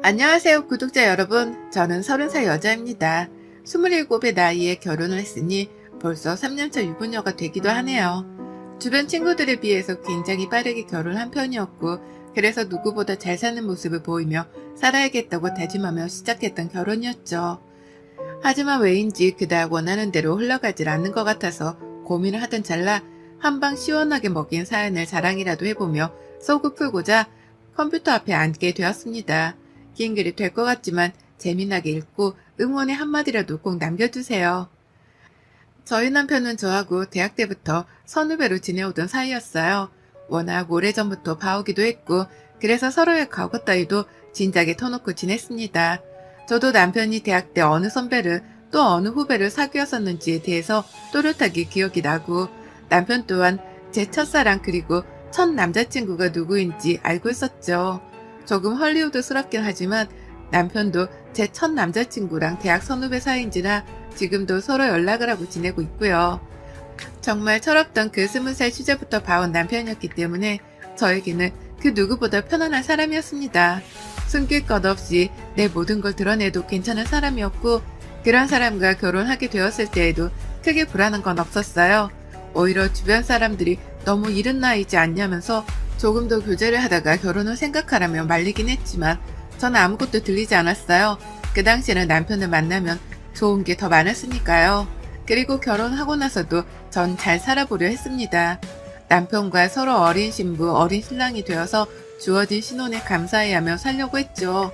안녕하세요, 구독자 여러분. 저는 30살 여자입니다. 27의 나이에 결혼을 했으니 벌써 3년차 유부녀가 되기도 하네요. 주변 친구들에 비해서 굉장히 빠르게 결혼한 편이었고, 그래서 누구보다 잘 사는 모습을 보이며 살아야겠다고 다짐하며 시작했던 결혼이었죠. 하지만 왜인지 그닥 원하는 대로 흘러가질 않는 것 같아서 고민을 하던 찰나 한방 시원하게 먹인 사연을 자랑이라도 해보며 속을 풀고자 컴퓨터 앞에 앉게 되었습니다. 긴 글이 될 것 같지만 재미나게 읽고 응원의 한마디라도 꼭 남겨주세요. 저희 남편은 저하고 대학 때부터 선후배로 지내오던 사이였어요. 워낙 오래전부터 봐오기도 했고 그래서 서로의 과거 따위도 진작에 터놓고 지냈습니다. 저도 남편이 대학 때 어느 선배를 또 어느 후배를 사귀었었는지에 대해서 또렷하게 기억이 나고 남편 또한 제 첫사랑 그리고 첫 남자친구가 누구인지 알고 있었죠. 조금 헐리우드스럽긴 하지만 남편도 제 첫 남자친구랑 대학 선후배 사이인지라 지금도 서로 연락을 하고 지내고 있고요. 정말 철없던 그 20살 시절부터 봐온 남편이었기 때문에 저에게는 그 누구보다 편안한 사람이었습니다. 숨길 것 없이 내 모든 걸 드러내도 괜찮은 사람이었고 그런 사람과 결혼하게 되었을 때에도 크게 불안한 건 없었어요. 오히려 주변 사람들이 너무 이른 나이지 않냐면서 조금 더 교제를 하다가 결혼을 생각하라며 말리긴 했지만 전 아무것도 들리지 않았어요. 그 당시에는 남편을 만나면 좋은 게 더 많았으니까요. 그리고 결혼하고 나서도 전 잘 살아보려 했습니다. 남편과 서로 어린 신부, 어린 신랑이 되어서 주어진 신혼에 감사해하며 살려고 했죠.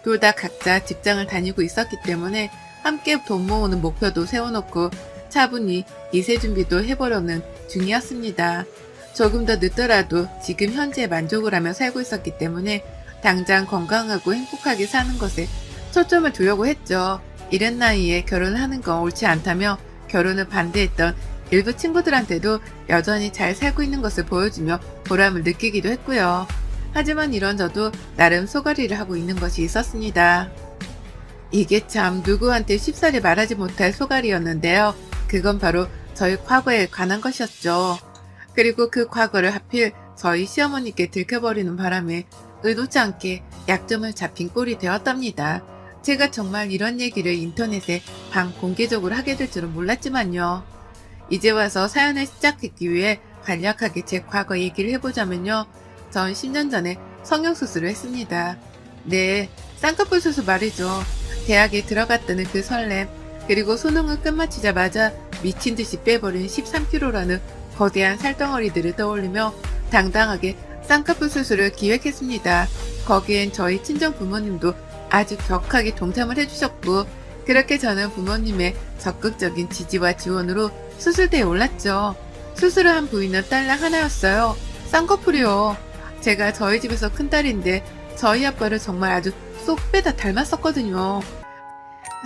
둘 다 각자 직장을 다니고 있었기 때문에 함께 돈 모으는 목표도 세워놓고 차분히 이세 준비도 해보려는 중이었습니다. 조금 더 늦더라도 지금 현재에 만족을 하며 살고 있었기 때문에 당장 건강하고 행복하게 사는 것에 초점을 두려고 했죠. 이른 나이에 결혼하는 건 옳지 않다며 결혼을 반대했던 일부 친구들한테도 여전히 잘 살고 있는 것을 보여주며 보람을 느끼기도 했고요. 하지만 이런 저도 나름 소가리를 하고 있는 것이 있었습니다. 이게 참 누구한테 쉽사리 말하지 못할 소가리였는데요. 그건 바로 저희 과거에 관한 것이었죠. 그리고 그 과거를 하필 저희 시어머니께 들켜버리는 바람에 의도치 않게 약점을 잡힌 꼴이 되었답니다. 제가 정말 이런 얘기를 인터넷에 반공개적으로 하게 될 줄은 몰랐지만요. 이제 와서 사연을 시작했기 위해 간략하게 제 과거 얘기를 해보자면요. 전 10년 전에 성형수술을 했습니다. 네, 쌍꺼풀 수술 말이죠. 대학에 들어갔다는 그 설렘, 그리고 수능을 끝마치자마자 미친듯이 빼버린 13kg라는 거대한 살덩어리들을 떠올리며 당당하게 쌍꺼풀 수술을 기획했습니다. 거기엔 저희 친정 부모님도 아주 격하게 동참을 해주셨고 그렇게 저는 부모님의 적극적인 지지와 지원으로 수술대에 올랐죠. 수술을 한 부위는 딸랑 하나였어요. 쌍꺼풀이요. 제가 저희 집에서 큰딸인데 저희 아빠를 정말 아주 쏙 빼다 닮았었거든요.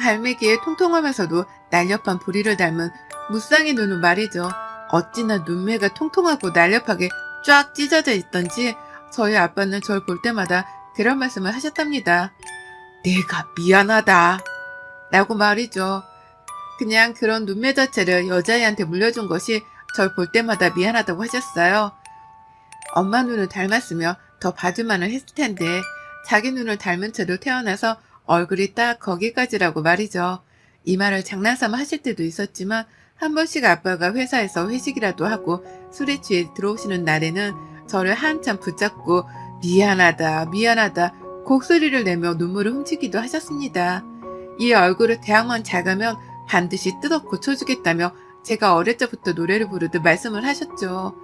갈매기에 통통하면서도 날렵한 부리를 닮은 무쌍의 눈은 말이죠. 어찌나 눈매가 통통하고 날렵하게 쫙 찢어져 있던지 저희 아빠는 절 볼 때마다 그런 말씀을 하셨답니다. 내가 미안하다 라고 말이죠. 그냥 그런 눈매 자체를 여자애한테 물려준 것이 절 볼 때마다 미안하다고 하셨어요. 엄마 눈을 닮았으며 더 봐줄만을 했을 텐데 자기 눈을 닮은 채로 태어나서 얼굴이 딱 거기까지라고 말이죠. 이 말을 장난삼아 하실 때도 있었지만 한 번씩 아빠가 회사에서 회식이라도 하고 술에 취해 들어오시는 날에는 저를 한참 붙잡고 미안하다 미안하다 곡소리를 내며 눈물을 훔치기도 하셨습니다. 이 얼굴을 대학만 잘 가면 반드시 뜯어 고쳐주겠다며 제가 어릴 적부터 노래를 부르듯 말씀을 하셨죠.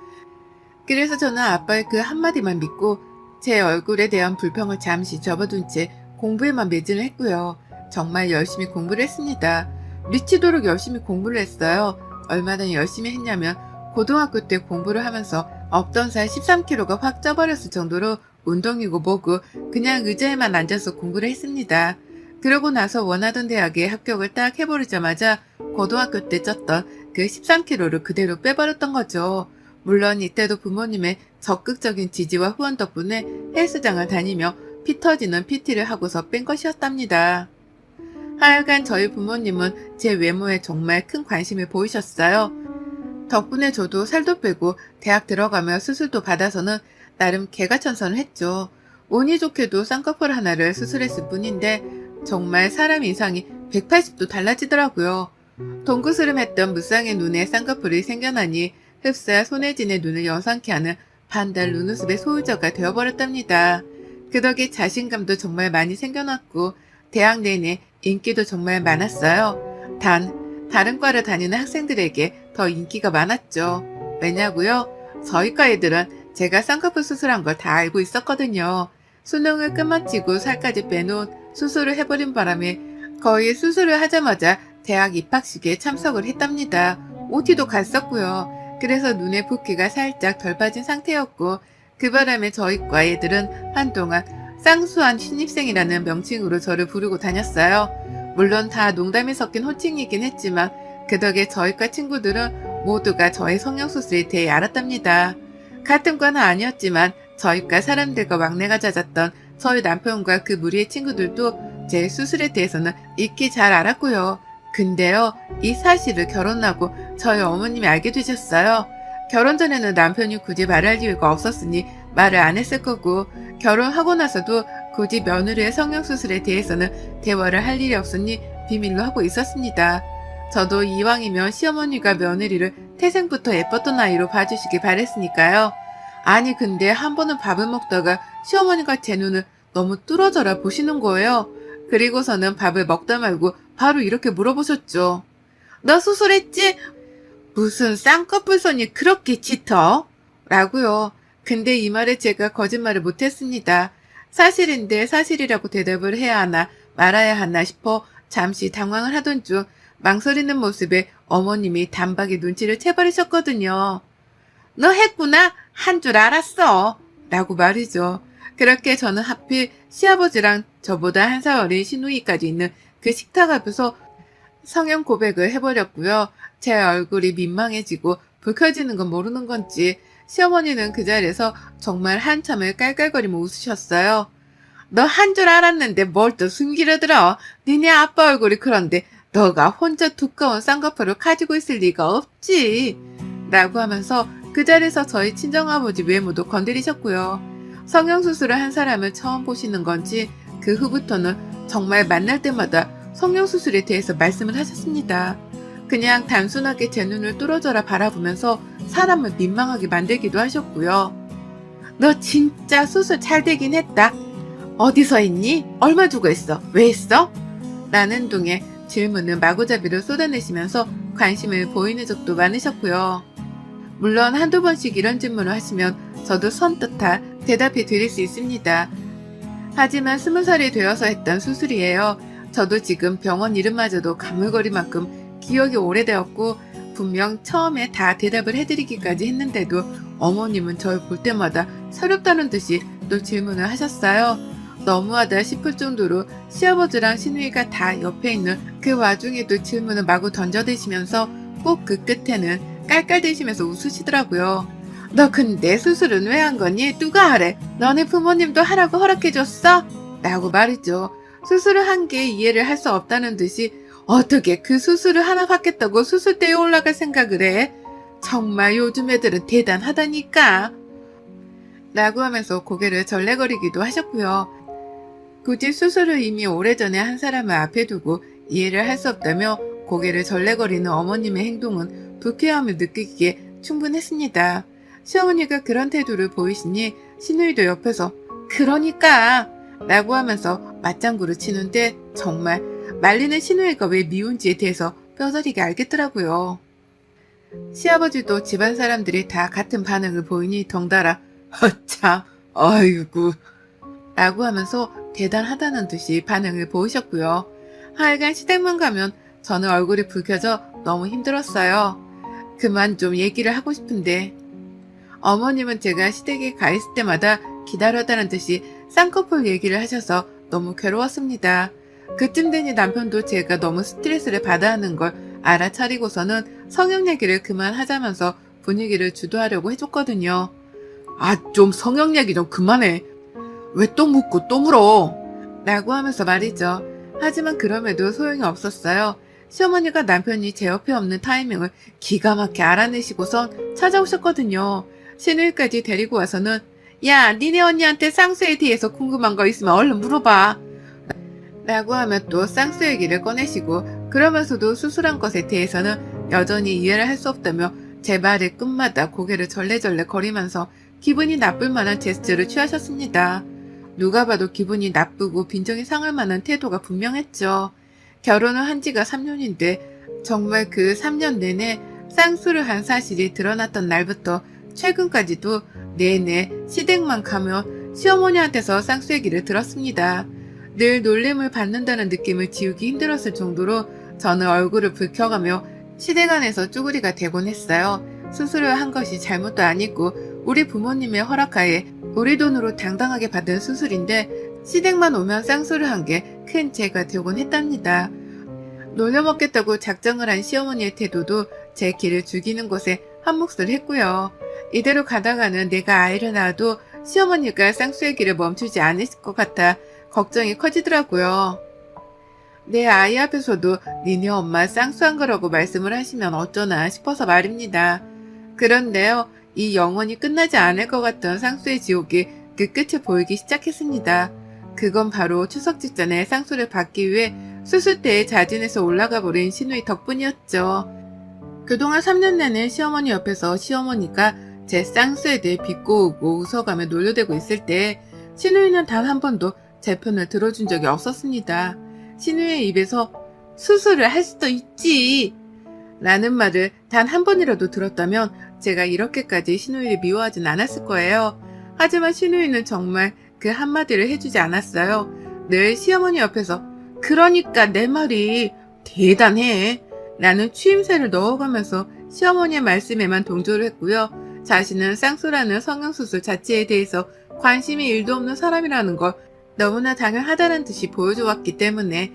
그래서 저는 아빠의 그 한마디만 믿고 제 얼굴에 대한 불평을 잠시 접어둔 채 공부에만 매진을 했고요. 정말 열심히 공부를 했습니다. 미치도록 열심히 공부를 했어요. 얼마나 열심히 했냐면 고등학교 때 공부를 하면서 없던 살 13kg가 확 쪄버렸을 정도로 운동이고 뭐고 그냥 의자에만 앉아서 공부를 했습니다. 그러고 나서 원하던 대학에 합격을 딱 해버리자마자 고등학교 때 쪘던 그 13kg를 그대로 빼버렸던 거죠. 물론 이때도 부모님의 적극적인 지지와 후원 덕분에 헬스장을 다니며 피 터지는 PT를 하고서 뺀 것이었답니다. 하여간 저희 부모님은 제 외모에 정말 큰 관심을 보이셨어요. 덕분에 저도 살도 빼고 대학 들어가며 수술도 받아서는 나름 개가천선을 했죠. 운이 좋게도 쌍꺼풀 하나를 수술했을 뿐인데 정말 사람 인상이 180도 달라지더라고요. 동그스름했던 무쌍의 눈에 쌍꺼풀이 생겨나니 흡사 손예진의 눈을 여상케 하는 반달 눈웃음의 소유자가 되어버렸답니다. 그 덕에 자신감도 정말 많이 생겨났고 대학 내내 인기도 정말 많았어요. 단 다른 과를 다니는 학생들에게 더 인기가 많았죠. 왜냐고요? 저희 과 애들은 제가 쌍꺼풀 수술한 걸 다 알고 있었거든요. 수능을 끝마치고 살까지 빼놓은 수술을 해버린 바람에 거의 수술을 하자마자 대학 입학식에 참석을 했답니다. OT도 갔었고요. 그래서 눈에 붓기가 살짝 덜 빠진 상태였고 그 바람에 저희 과 애들은 한동안 쌍수한 신입생이라는 명칭으로 저를 부르고 다녔어요. 물론 다 농담이 섞인 호칭이긴 했지만 그 덕에 저희 과 친구들은 모두가 저의 성형수술에 대해 알았답니다. 같은 과는 아니었지만 저희 과 사람들과 막내가 잦았던 저희 남편과 그 무리의 친구들도 제 수술에 대해서는 익히 잘 알았고요. 근데요, 이 사실을 결혼하고 저희 어머님이 알게 되셨어요. 결혼 전에는 남편이 굳이 말할 이유가 없었으니 말을 안 했을 거고 결혼하고 나서도 굳이 며느리의 성형수술에 대해서는 대화를 할 일이 없으니 비밀로 하고 있었습니다. 저도 이왕이면 시어머니가 며느리를 태생부터 예뻤던 아이로 봐주시길 바랬으니까요. 아니 근데 한 번은 밥을 먹다가 시어머니가 제 눈을 너무 뚫어져라 보시는 거예요. 그리고서는 밥을 먹다 말고 바로 이렇게 물어보셨죠. 너 수술했지? 무슨 쌍꺼풀 손이 그렇게 짙어? 라고요. 근데 이 말에 제가 거짓말을 못했습니다. 사실인데 사실이라고 대답을 해야 하나 말아야 하나 싶어 잠시 당황을 하던 중 망설이는 모습에 어머님이 단박에 눈치를 채버리셨거든요. 너 했구나? 한 줄 알았어. 라고 말이죠. 그렇게 저는 하필 시아버지랑 저보다 한 살 어린 시누이까지 있는 그 식탁 앞에서 성형 고백을 해버렸고요. 제 얼굴이 민망해지고 불 켜지는 건 모르는 건지 시어머니는 그 자리에서 정말 한참을 깔깔거리며 웃으셨어요. 너 한 줄 알았는데 뭘 또 숨기려 들어. 니네 아빠 얼굴이 그런데 너가 혼자 두꺼운 쌍꺼풀을 가지고 있을 리가 없지. 라고 하면서 그 자리에서 저희 친정아버지 외모도 건드리셨고요. 성형수술을 한 사람을 처음 보시는 건지 그 후부터는 정말 만날 때마다 성형수술에 대해서 말씀을 하셨습니다. 그냥 단순하게 제 눈을 뚫어져라 바라보면서 사람을 민망하게 만들기도 하셨고요. 너 진짜 수술 잘 되긴 했다. 어디서 했니? 얼마 주고 했어? 왜 했어? 라는 등의 질문을 마구잡이로 쏟아내시면서 관심을 보이는 적도 많으셨고요. 물론 한두 번씩 이런 질문을 하시면 저도 선뜻 다 대답해 드릴 수 있습니다. 하지만 20살이 되어서 했던 수술이에요. 저도 지금 병원 이름마저도 가물거릴 만큼 기억이 오래되었고 분명 처음에 다 대답을 해드리기까지 했는데도 어머님은 저를 볼 때마다 서럽다는 듯이 또 질문을 하셨어요. 너무하다 싶을 정도로 시아버지랑 시누이가 다 옆에 있는 그 와중에도 질문을 마구 던져대시면서 꼭 그 끝에는 깔깔대시면서 웃으시더라고요. 너 근데 수술은 왜 한 거니? 누가 하래? 너네 부모님도 하라고 허락해줬어? 라고 말이죠. 수술을 한 게 이해를 할 수 없다는 듯이 어떻게 그 수술을 하나 받겠다고 수술대에 올라갈 생각을 해? 정말 요즘 애들은 대단하다니까. 라고 하면서 고개를 절레거리기도 하셨고요. 굳이 수술을 이미 오래전에 한 사람을 앞에 두고 이해를 할 수 없다며 고개를 절레거리는 어머님의 행동은 불쾌함을 느끼기에 충분했습니다. 시어머니가 그런 태도를 보이시니 시누이도 옆에서 그러니까 라고 하면서 맞장구를 치는데 정말 말리는 시누이가 왜 미운지에 대해서 뼈저리게 알겠더라고요. 시아버지도 집안 사람들이 다 같은 반응을 보이니 덩달아 참 아이고 라고 하면서 대단하다는 듯이 반응을 보이셨고요. 하여간 시댁만 가면 저는 얼굴이 붉혀져 너무 힘들었어요. 그만 좀 얘기를 하고 싶은데 어머님은 제가 시댁에 가 있을 때마다 기다려다는 듯이 쌍꺼풀 얘기를 하셔서 너무 괴로웠습니다. 그쯤 되니 남편도 제가 너무 스트레스를 받아 하는 걸 알아차리고서는 성형 얘기를 그만하자면서 분위기를 주도하려고 해줬거든요. 아, 좀 성형 얘기 좀 그만해. 왜 또 묻고 또 물어? 라고 하면서 말이죠. 하지만 그럼에도 소용이 없었어요. 시어머니가 남편이 제 옆에 없는 타이밍을 기가 막히게 알아내시고선 찾아오셨거든요. 시누이까지 데리고 와서는 야, 니네 언니한테 쌍수에 대해서 궁금한 거 있으면 얼른 물어봐. 라고 하며 또 쌍수 얘기를 꺼내시고 그러면서도 수술한 것에 대해서는 여전히 이해를 할 수 없다며 제 말의 끝마다 고개를 절레절레 거리면서 기분이 나쁠 만한 제스처를 취하셨습니다. 누가 봐도 기분이 나쁘고 빈정이 상할 만한 태도가 분명했죠. 결혼을 한 지가 3년인데 정말 그 3년 내내 쌍수를 한 사실이 드러났던 날부터 최근까지도 내내 시댁만 가면 시어머니한테서 쌍수 얘기를 들었습니다. 늘 놀림을 받는다는 느낌을 지우기 힘들었을 정도로 저는 얼굴을 붉혀가며 시댁 안에서 쭈구리가 되곤 했어요. 수술을 한 것이 잘못도 아니고 우리 부모님의 허락하에 우리 돈으로 당당하게 받은 수술인데 시댁만 오면 쌍수를 한 게 큰 죄가 되곤 했답니다. 놀려먹겠다고 작정을 한 시어머니의 태도도 제 길을 죽이는 것에 한몫을 했고요. 이대로 가다가는 내가 아이를 낳아도 시어머니가 쌍수의 길을 멈추지 않을 것 같아 걱정이 커지더라고요. 내 아이 앞에서도 니네 엄마 쌍수한 거라고 말씀을 하시면 어쩌나 싶어서 말입니다. 그런데요, 이 영원히 끝나지 않을 것 같던 쌍수의 지옥이 그 끝을 보이기 시작했습니다. 그건 바로 추석 직전에 쌍수를 받기 위해 수술대에 자진해서 올라가 버린 시누이 덕분이었죠. 그동안 3년 내내 시어머니 옆에서 시어머니가 제 쌍수에 대해 비꼬고 웃어가며 놀려대고 있을 때 시누이는 단 한 번도 제 편을 들어준 적이 없었습니다. 시누이의 입에서 수술을 할 수도 있지 라는 말을 단 한 번이라도 들었다면 제가 이렇게까지 시누이를 미워하진 않았을 거예요. 하지만 시누이는 정말 그 한마디를 해주지 않았어요. 늘 시어머니 옆에서 그러니까 내 말이 대단해 라는 추임새를 넣어가면서 시어머니의 말씀에만 동조를 했고요. 자신은 쌍수라는 성형수술 자체에 대해서 관심이 1도 없는 사람이라는 걸 너무나 당연하다는 듯이 보여줘왔기 때문에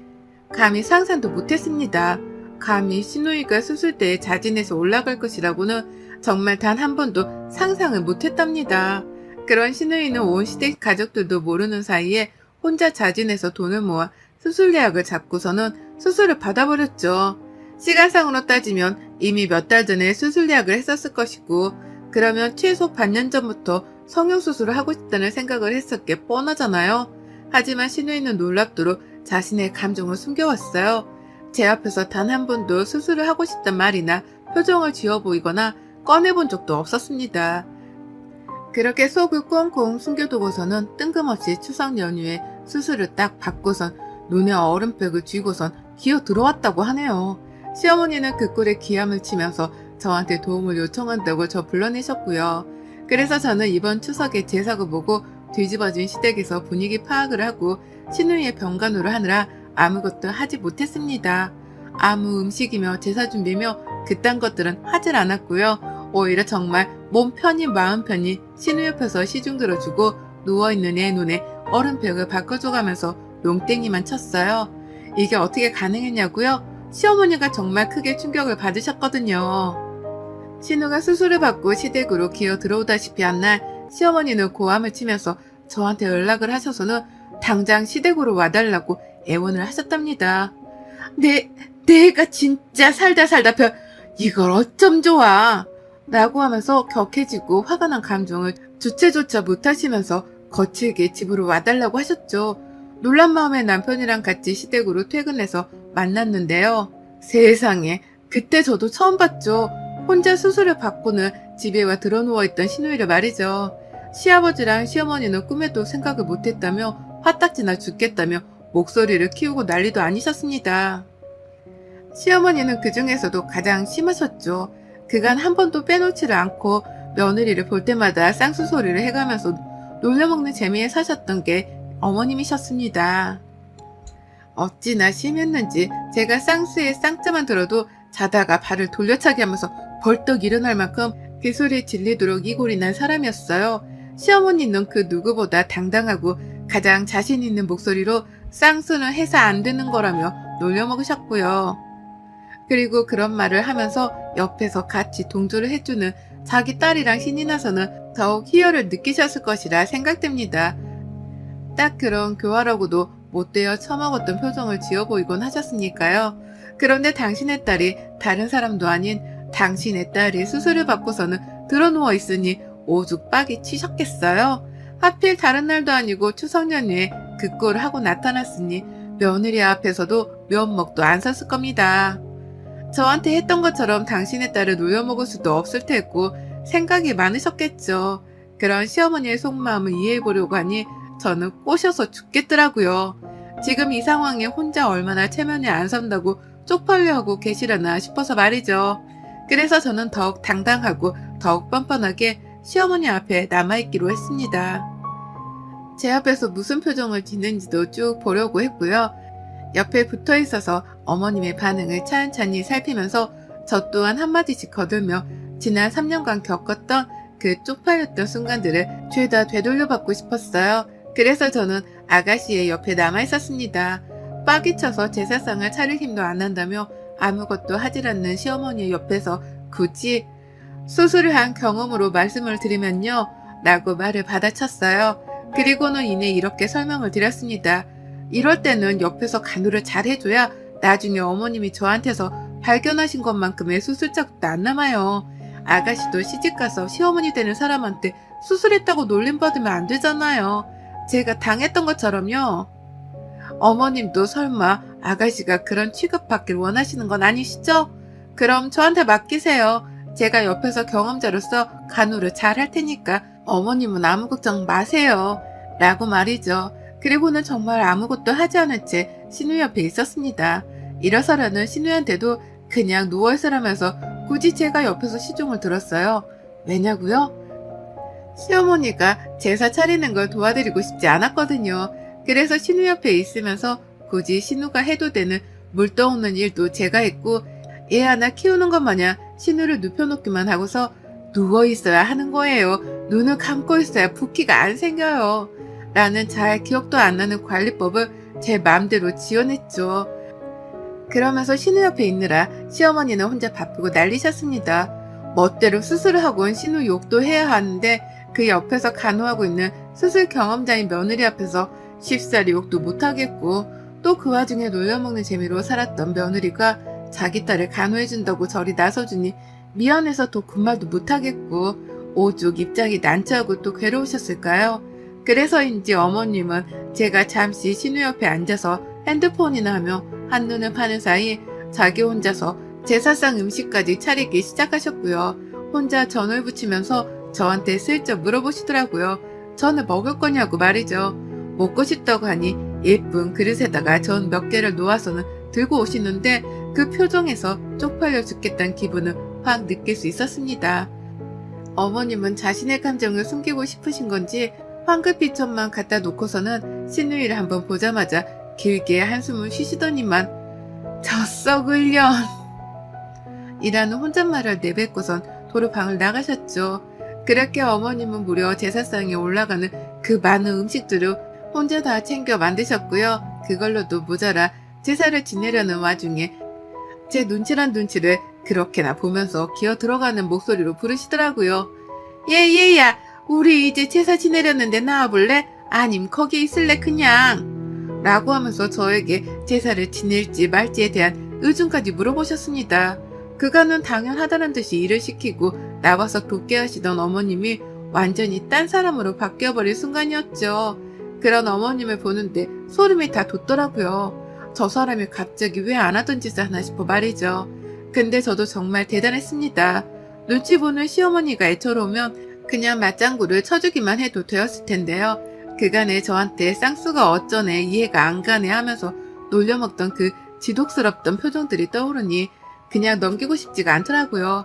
감히 상상도 못했습니다. 감히 시누이가 수술대에 자진해서 올라갈 것이라고는 정말 단 한 번도 상상을 못했답니다. 그런 시누이는 온 시댁 가족들도 모르는 사이에 혼자 자진해서 돈을 모아 수술 예약을 잡고서는 수술을 받아버렸죠. 시간상으로 따지면 이미 몇 달 전에 수술 예약을 했었을 것이고 그러면 최소 반년 전부터 성형수술을 하고 싶다는 생각을 했었게 뻔하잖아요. 하지만 시누이는 놀랍도록 자신의 감정을 숨겨왔어요. 제 앞에서 단 한 번도 수술을 하고 싶단 말이나 표정을 지어 보이거나 꺼내본 적도 없었습니다. 그렇게 속을 꽁꽁 숨겨두고서는 뜬금없이 추석 연휴에 수술을 딱 받고선 눈에 얼음팩을 쥐고선 기어 들어왔다고 하네요. 시어머니는 그 꼴에 기함을 치면서 저한테 도움을 요청한다고 저 불러내셨고요. 그래서 저는 이번 추석에 제사고 보고 뒤집어진 시댁에서 분위기 파악을 하고 시누이의 병간호를 하느라 아무것도 하지 못했습니다. 아무 음식이며 제사 준비며 그딴 것들은 하질 않았고요. 오히려 정말 몸 편히 마음 편히 시누이 옆에서 시중 들어주고 누워있는 애 눈에 얼음팩을 바꿔줘가면서 농땡이만 쳤어요. 이게 어떻게 가능했냐고요? 시어머니가 정말 크게 충격을 받으셨거든요. 신우가 수술을 받고 시댁으로 기어 들어오다시피 한 날 시어머니는 고함을 치면서 저한테 연락을 하셔서는 당장 시댁으로 와달라고 애원을 하셨답니다. 내가 진짜 살다 이걸 어쩜 좋아 라고 하면서 격해지고 화가 난 감정을 주체조차 못하시면서 거칠게 집으로 와달라고 하셨죠. 놀란 마음에 남편이랑 같이 시댁으로 퇴근해서 만났는데요. 세상에, 그때 저도 처음 봤죠. 혼자 수술을 받고는 집에 와 드러누워있던 시누이를 말이죠. 시아버지랑 시어머니는 꿈에도 생각을 못했다며 화딱지나 죽겠다며 목소리를 키우고 난리도 아니셨습니다. 시어머니는 그 중에서도 가장 심하셨죠. 그간 한 번도 빼놓지를 않고 며느리를 볼 때마다 쌍수 소리를 해가면서 놀려먹는 재미에 사셨던 게 어머님이셨습니다. 어찌나 심했는지 제가 쌍수에 쌍자만 들어도 자다가 발을 돌려차기 하면서 벌떡 일어날 만큼 그 소리에 질리도록 이골이 난 사람이었어요. 시어머니는 그 누구보다 당당하고 가장 자신 있는 목소리로 쌍수는 해서 안 되는 거라며 놀려먹으셨고요. 그리고 그런 말을 하면서 옆에서 같이 동조를 해주는 자기 딸이랑 신이 나서는 더욱 희열을 느끼셨을 것이라 생각됩니다. 딱 그런 교활하고도 못되어 처먹었던 표정을 지어 보이곤 하셨으니까요. 그런데 당신의 딸이 다른 사람도 아닌 당신의 딸이 수술을 받고서는 드러누워 있으니 오죽 빡이 치셨겠어요? 하필 다른 날도 아니고 추석 연휴에 그 꼴을 하고 나타났으니 며느리 앞에서도 면목도 안 섰을 겁니다. 저한테 했던 것처럼 당신의 딸을 놀려먹을 수도 없을 테고 생각이 많으셨겠죠. 그런 시어머니의 속마음을 이해해보려고 하니 저는 꼬셔서 죽겠더라고요. 지금 이 상황에 혼자 얼마나 체면이 안 선다고 쪽팔려 하고 계시려나 싶어서 말이죠. 그래서 저는 더욱 당당하고 더욱 뻔뻔하게 시어머니 앞에 남아있기로 했습니다. 제 앞에서 무슨 표정을 짓는지도 쭉 보려고 했고요. 옆에 붙어 있어서 어머님의 반응을 찬찬히 살피면서 저 또한 한마디씩 거들며 지난 3년간 겪었던 그 쪽팔렸던 순간들을 죄다 되돌려받고 싶었어요. 그래서 저는 아가씨의 옆에 남아 있었습니다. 빡이 쳐서 제사상을 차릴 힘도 안 난다며 아무것도 하질 않는 시어머니의 옆에서 굳이 수술을 한 경험으로 말씀을 드리면요. 라고 말을 받아쳤어요. 그리고는 이내 이렇게 설명을 드렸습니다. 이럴 때는 옆에서 간호를 잘 해줘야 나중에 어머님이 저한테서 발견하신 것만큼의 수술자국도 안 남아요. 아가씨도 시집가서 시어머니 되는 사람한테 수술했다고 놀림받으면 안 되잖아요. 제가 당했던 것처럼요. 어머님도 설마 아가씨가 그런 취급받길 원하시는 건 아니시죠? 그럼 저한테 맡기세요. 제가 옆에서 경험자로서 간호를 잘 할 테니까 어머님은 아무 걱정 마세요. 라고 말이죠. 그리고는 정말 아무것도 하지 않은 채 신우 옆에 있었습니다. 일어서라는 신우한테도 그냥 누워있으라면서 굳이 제가 옆에서 시중을 들었어요. 왜냐고요? 시어머니가 제사 차리는 걸 도와드리고 싶지 않았거든요. 그래서 신우 옆에 있으면서 굳이 신우가 해도 되는 물 떠오는 일도 제가 했고 애 하나 키우는 것 마냥 신우를 눕혀놓기만 하고서 누워있어야 하는 거예요. 눈을 감고 있어야 붓기가 안 생겨요. 라는 잘 기억도 안 나는 관리법을 제 마음대로 지어냈죠. 그러면서 신우 옆에 있느라 시어머니는 혼자 바쁘고 난리셨습니다. 멋대로 수술을 하고 온 신우 욕도 해야 하는데 그 옆에서 간호하고 있는 수술 경험자인 며느리 앞에서 쉽사리 욕도 못하겠고 또 그 와중에 놀려먹는 재미로 살았던 며느리가 자기 딸을 간호해준다고 저리 나서주니 미안해서 더 군말도 못하겠고 오죽 입장이 난처하고 또 괴로우셨을까요? 그래서인지 어머님은 제가 잠시 신우 옆에 앉아서 핸드폰이나 하며 한눈을 파는 사이 자기 혼자서 제사상 음식까지 차리기 시작하셨고요. 혼자 전을 부치면서 저한테 슬쩍 물어보시더라고요. 전을 먹을 거냐고 말이죠. 먹고 싶다고 하니 예쁜 그릇에다가 전 몇 개를 놓아서는 들고 오시는데 그 표정에서 쪽팔려 죽겠다는 기분을 확 느낄 수 있었습니다. 어머님은 자신의 감정을 숨기고 싶으신 건지 황급히천만 갖다 놓고서는 신우이를 한번 보자마자 길게 한숨을 쉬시더니만 저 썩을 년 이라는 혼잣말을 내뱉고선 도로 방을 나가셨죠. 그렇게 어머님은 무려 제사상에 올라가는 그 많은 음식들을 혼자 다 챙겨 만드셨고요. 그걸로도 모자라 제사를 지내려는 와중에 제 눈치란 눈치를 그렇게나 보면서 기어 들어가는 목소리로 부르시더라고요. 얘야 우리 이제 제사 지내려는데 나와볼래? 아님 거기 있을래 그냥? 라고 하면서 저에게 제사를 지낼지 말지에 대한 의중까지 물어보셨습니다. 그간은 당연하다는 듯이 일을 시키고 나와서 돕게 하시던 어머님이 완전히 딴 사람으로 바뀌어버린 순간이었죠. 그런 어머님을 보는데 소름이 다 돋더라고요. 저 사람이 갑자기 왜 안 하던 짓을 하나 싶어 말이죠. 근데 저도 정말 대단했습니다. 눈치 보는 시어머니가 애처로우면 그냥 맞장구를 쳐주기만 해도 되었을 텐데요. 그간에 저한테 쌍수가 어쩌네 이해가 안 가네 하면서 놀려먹던 그 지독스럽던 표정들이 떠오르니 그냥 넘기고 싶지가 않더라고요.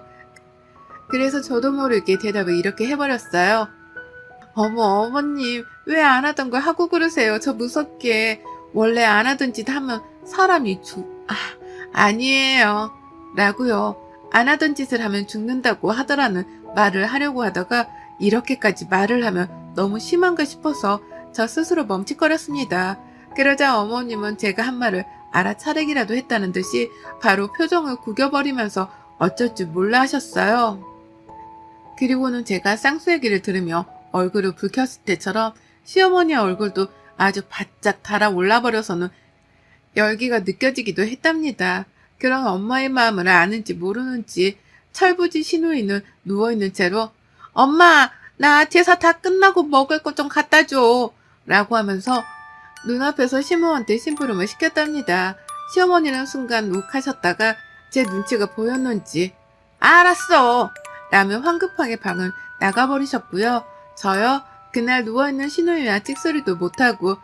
그래서 저도 모르게 대답을 이렇게 해버렸어요. 어머 어머님 왜 안 하던 걸 하고 그러세요. 저 무섭게. 원래 안 하던 짓 하면 사람이 아니에요. 라고요. 안 하던 짓을 하면 죽는다고 하더라는 말을 하려고 하다가 이렇게까지 말을 하면 너무 심한가 싶어서 저 스스로 멈칫거렸습니다. 그러자 어머님은 제가 한 말을 알아차리기라도 했다는 듯이 바로 표정을 구겨버리면서 어쩔 줄 몰라 하셨어요. 그리고는 제가 쌍수 얘기를 들으며 얼굴을 붉혔을 때처럼 시어머니의 얼굴도 아주 바짝 달아올라 버려서는 열기가 느껴지기도 했답니다. 그런 엄마의 마음을 아는지 모르는지 철부지 신우이는 누워있는 채로 엄마 나 제사 다 끝나고 먹을 것 좀 갖다 줘. 라고 하면서 눈앞에서 시모한테 심부름을 시켰답니다. 시어머니는 순간 욱하셨다가 제 눈치가 보였는지 알았어! 라며 황급하게 방을 나가버리셨고요. 저요? 그날 누워있는 시누이와 찍소리도 못하고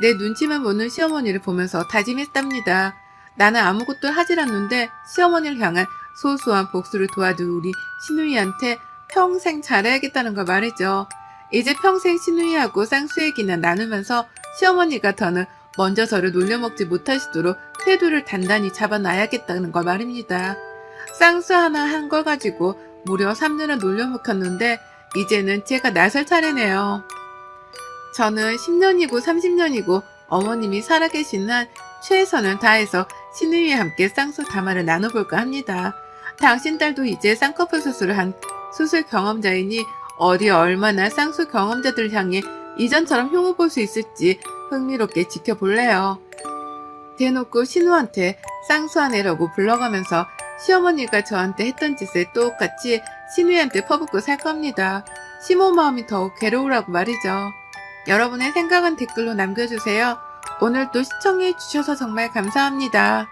내 눈치만 보는 시어머니를 보면서 다짐했답니다. 나는 아무것도 하질 않는데 시어머니를 향한 소소한 복수를 도와줄 우리 시누이한테 평생 잘해야겠다는 걸 말이죠. 이제 평생 시누이하고 쌍수 얘기나 나누면서 시어머니가 더는 먼저 저를 놀려먹지 못하시도록 태도를 단단히 잡아놔야겠다는 걸 말입니다. 쌍수 하나 한 걸 가지고 무려 3년을 놀려먹혔는데 이제는 제가 나설 차례네요. 저는 10년이고 30년이고 어머님이 살아계신 한 최선을 다해서 시누이와 함께 쌍수 담화를 나눠볼까 합니다. 당신 딸도 이제 쌍꺼풀 수술을 한 수술 경험자이니 어디 얼마나 쌍수 경험자들 향해 이전처럼 흉을 볼 수 있을지 흥미롭게 지켜볼래요. 대놓고 신우한테 쌍수하네라고 불러가면서 시어머니가 저한테 했던 짓을 똑같이 신우한테 퍼붓고 살 겁니다. 시모 마음이 더욱 괴로우라고 말이죠. 여러분의 생각은 댓글로 남겨주세요. 오늘도 시청해주셔서 정말 감사합니다.